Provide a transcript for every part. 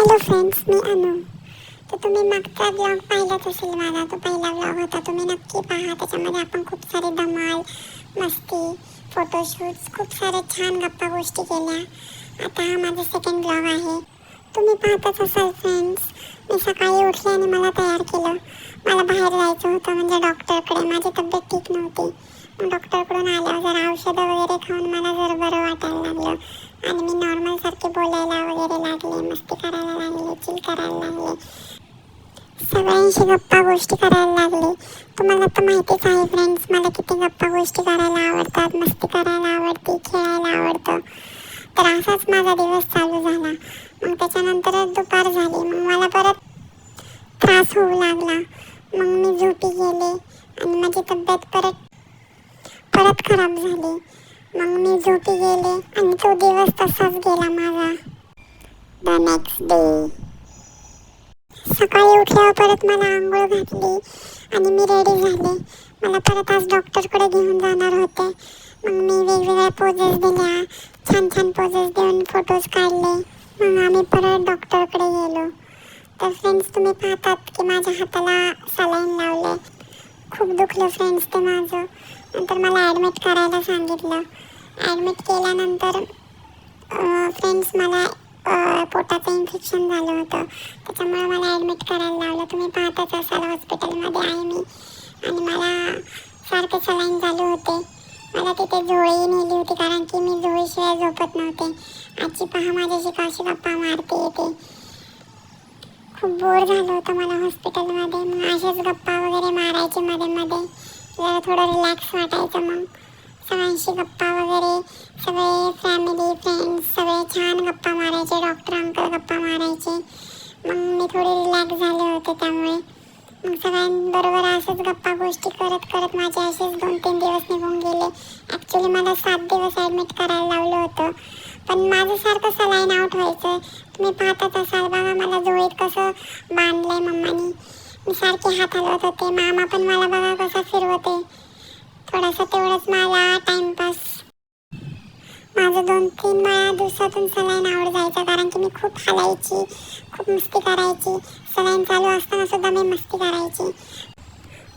Hello friends, मी अनु. तर तुम्ही मागचा ब्लॉग पाहिलाच असेल माझा. तो पहिला ब्लॉग होता, तुम्ही नक्की पहा. त्याच्यामध्ये आपण खूप सारे धमाल, मस्ती, फोटोशूट्स, खूप सारे छान गप्पा गोष्टी केल्या. आता हा माझा सेकंड ब्लॉग आहे. तुम्ही पाहतच असाल फ्रेंड्स. मी सकाळी उठले आणि मला तयार केलं. मला बाहेर जायचं होतं, म्हणजे डॉक्टरकडे. माझी तब्येत ठीक नव्हती. मग डॉक्टरकडून आल्यावर जरा औषधं वगैरे खाऊन मला जरा बरं वाटायला लागलं आणि मी नॉर्मल सारखे बोलायला वगैरे लागले, मस्ती करायला लागले, चिल करायला लागले, सगळ्यांशी गप्पा गोष्टी करायला लागले. तुम्हाला तर माहितीच आहे फ्रेंड्स, मला किती गप्पा गोष्टी करायला आवडतात, मस्ती करायला आवडते, खेळायला आवडतं. तर असाच माझा दिवस चालू झाला. मग त्याच्यानंतरच दुपार झाली. मग मला परत त्रास होऊ लागला. मग मी झोपी गेले आणि माझी तब्येत परत खराब झाली. मग मी झोपी गेले आणि तो दिवस तसाच गेला माझा. द नेक्स्ट डे सकाळी उठल्यावर परत मला आंघोळ घातली आणि मी रेडी झाले. मला परत आज डॉक्टरकडे घेऊन जाणार होते. मग मी वेगवेगळ्या पोजेस दिल्या, छान छान पोजेस देऊन फोटोज काढले. मग आम्ही परत डॉक्टरकडे गेलो. तर फ्रेंड्स, तुम्ही पाहतात की माझ्या हाताला सलाईन लावले. खूप दुखलं फ्रेंड्स ते माझं. नंतर मला ॲडमिट करायला सांगितलं. ॲडमिट केल्यानंतर फ्रेंड्स मला पोटाचं इन्फेक्शन झालं होतं. त्याच्यामुळे मला ॲडमिट करायला लावलं. तुम्ही पाहतच असाल, हॉस्पिटलमध्ये आहे मी आणि मला सारखे सलाईन चालू होते. मला तिथे झोळी नेली होती, कारण की मी झोळीशिवाय झोपत नव्हते. आजी पहा माझ्याशी कशी गप्पा मारते येते. खूप बोर झालं होतं मला हॉस्पिटलमध्ये. मग असेच गप्पा वगैरे मारायचे मध्ये मध्ये, जरा थोडं रिलॅक्स वाटायचं. मग सगळ्यांशी गप्पा वगैरे, सगळे फॅमिली फ्रेंड्स सगळे छान गप्पा मारायचे. डॉक्टर अंकल गप्पा मारायचे. मग मी थोडी रिलॅक्स झाले होते त्यामुळे. मग सगळ्यांबरोबर असंच गप्पा गोष्टी करत करत माझे असेच 2-3 दिवस निघून गेले. ॲक्च्युली मला 7 दिवस ॲडमिट करायला लावलं होतं, पण माझं सारखं सलाईन आउट व्हायचं. तुम्ही पाहतच असाल बघा, मला जोळीत कसं बांधलं आहे मम्मानी. मी सारखे हात हलवत होते. मामा पण मला बघा कसा फिरवते. थोडासा तेवढंच मला टाईमपास. माझं 2-3 वेळा दिवसातून सलाईन आउट जायचं, कारण की मी खूप हलायची, खूप मस्ती करायची. सलाईन चालू असताना सुद्धा मी मस्ती करायची.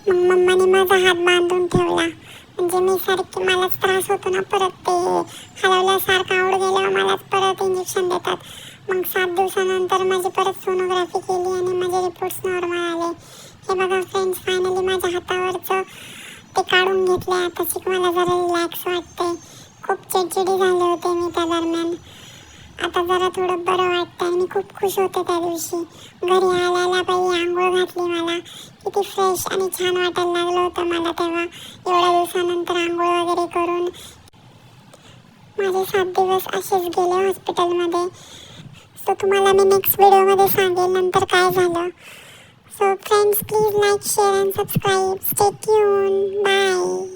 मग मम्माने माझा हात बांधून ठेवला, म्हणजे मी सारखी, मलाच त्रास होतो ना परत. ते हलवल्यासारखं आउट गेल्यावर मलाच परत इंजेक्शन देतात. मग 7 दिवसानंतर माझी परत सोनोग्राफी केली आणि माझे रिपोर्ट्स नॉर्मल आले. हे बघा फ्रेंड्स, फायनली माझ्या हातावरचं ते काढून घेतले. आता शिक मला जरा रिलॅक्स वाटते. खूप चिडचिडी झाले होते मी त्या दरम्यान. आता जरा थोडं बरं वाटतं आणि मी खूप खुश होते त्या दिवशी. घरी आल्याला बाई आंघोळ घातली मला. किती फ्रेश आणि छान वाटायला लागलं होतं मला तेव्हा, एवढ्या दिवसानंतर आंघोळ वगैरे करून. माझे 7 दिवस असेच गेले हॉस्पिटलमध्ये. सो तुम्हाला मी नेक्स्ट व्हिडिओमध्ये सांगेल नंतर काय झालं. So friends, please like, share and subscribe. Stay tune. Bye.